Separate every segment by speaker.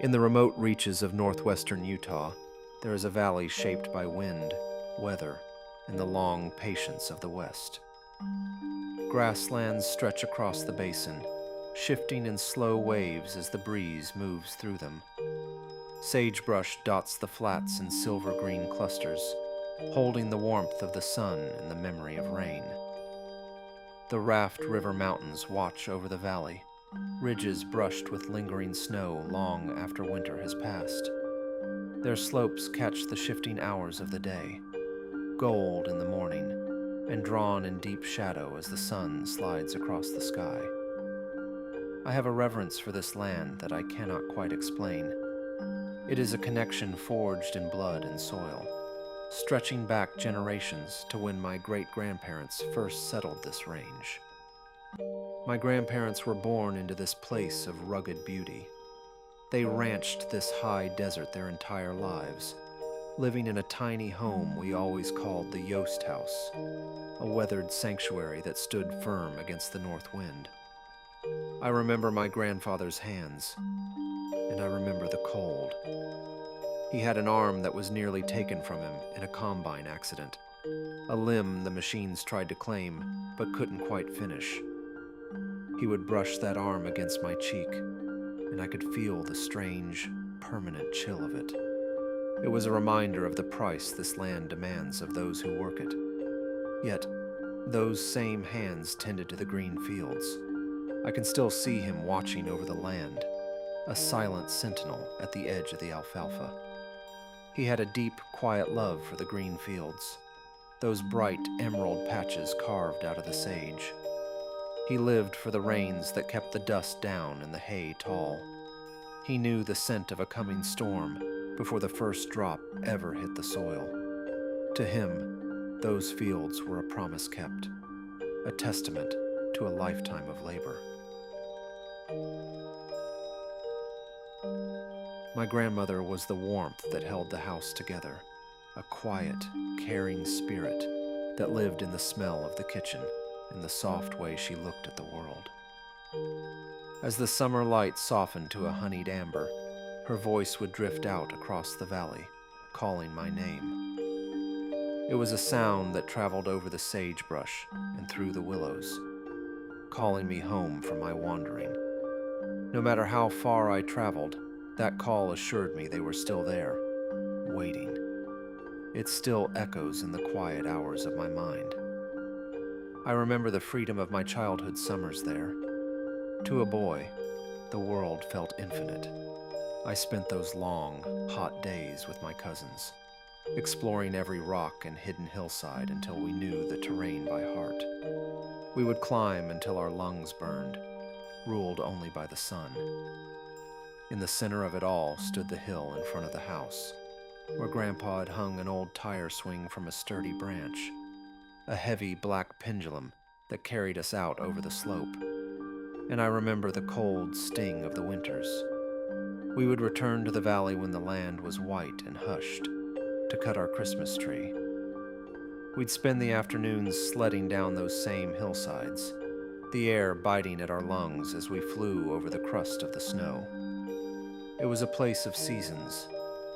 Speaker 1: In the remote reaches of northwestern Utah, there is a valley shaped by wind, weather, and the long patience of the West. Grasslands stretch across the basin, shifting in slow waves as the breeze moves through them. Sagebrush dots the flats in silver-green clusters, holding the warmth of the sun and the memory of rain. The Raft River Mountains watch over the valley, ridges brushed with lingering snow long after winter has passed. Their slopes catch the shifting hours of the day, gold in the morning, and drawn in deep shadow as the sun slides across the sky. I have a reverence for this land that I cannot quite explain. It is a connection forged in blood and soil, stretching back generations to when my great-grandparents first settled this range. My grandparents were born into this place of rugged beauty. They ranched this high desert their entire lives, living in a tiny home we always called the Yost house, a weathered sanctuary that stood firm against the north wind. I remember my grandfather's hands, and I remember the cold. He had an arm that was nearly taken from him in a combine accident, a limb the machines tried to claim but couldn't quite finish. He would brush that arm against my cheek, and I could feel the strange, permanent chill of it. It was a reminder of the price this land demands of those who work it. Yet, those same hands tended to the green fields. I can still see him watching over the land, a silent sentinel at the edge of the alfalfa. He had a deep, quiet love for the green fields, those bright emerald patches carved out of the sage. He lived for the rains that kept the dust down and the hay tall. He knew the scent of a coming storm before the first drop ever hit the soil. To him, those fields were a promise kept, a testament to a lifetime of labor. My grandmother was the warmth that held the house together, a quiet, caring spirit that lived in the smell of the kitchen and the soft way she looked at the world. As the summer light softened to a honeyed amber, her voice would drift out across the valley, calling my name. It was a sound that traveled over the sagebrush and through the willows, calling me home from my wandering. No matter how far I traveled, that call assured me they were still there, waiting. It still echoes in the quiet hours of my mind. I remember the freedom of my childhood summers there. To a boy, the world felt infinite. I spent those long, hot days with my cousins, exploring every rock and hidden hillside until we knew the terrain by heart. We would climb until our lungs burned, ruled only by the sun. In the center of it all stood the hill in front of the house, where Grandpa had hung an old tire swing from a sturdy branch, a heavy black pendulum that carried us out over the slope. And I remember the cold sting of the winters. We would return to the valley when the land was white and hushed, to cut our Christmas tree. We'd spend the afternoons sledding down those same hillsides, the air biting at our lungs as we flew over the crust of the snow. It was a place of seasons,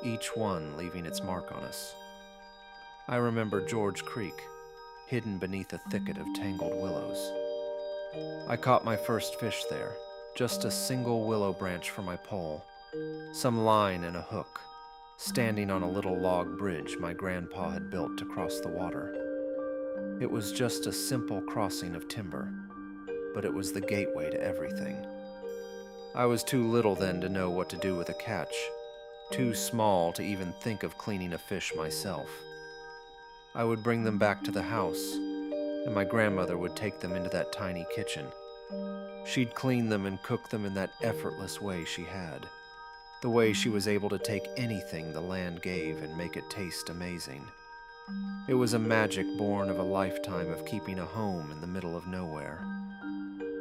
Speaker 1: each one leaving its mark on us. I remember George Creek, hidden beneath a thicket of tangled willows. I caught my first fish there, just a single willow branch for my pole, some line and a hook, standing on a little log bridge my grandpa had built to cross the water. It was just a simple crossing of timber, but it was the gateway to everything. I was too little then to know what to do with a catch, too small to even think of cleaning a fish myself. I would bring them back to the house, and my grandmother would take them into that tiny kitchen. She'd clean them and cook them in that effortless way she had, the way she was able to take anything the land gave and make it taste amazing. It was a magic born of a lifetime of keeping a home in the middle of nowhere.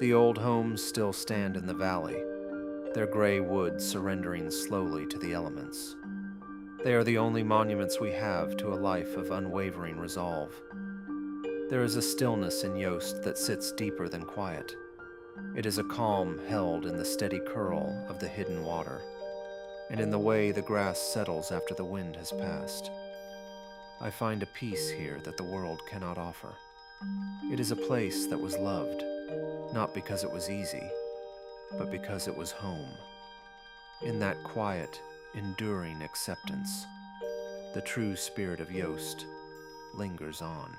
Speaker 1: The old homes still stand in the valley, their gray wood surrendering slowly to the elements. They are the only monuments we have to a life of unwavering resolve. There is a stillness in Yost that sits deeper than quiet. It is a calm held in the steady curl of the hidden water. and in the way the grass settles after the wind has passed. I find a peace here that the world cannot offer. It is a place that was loved, not because it was easy, but because it was home. In that quiet, enduring acceptance, the true spirit of Yost lingers on.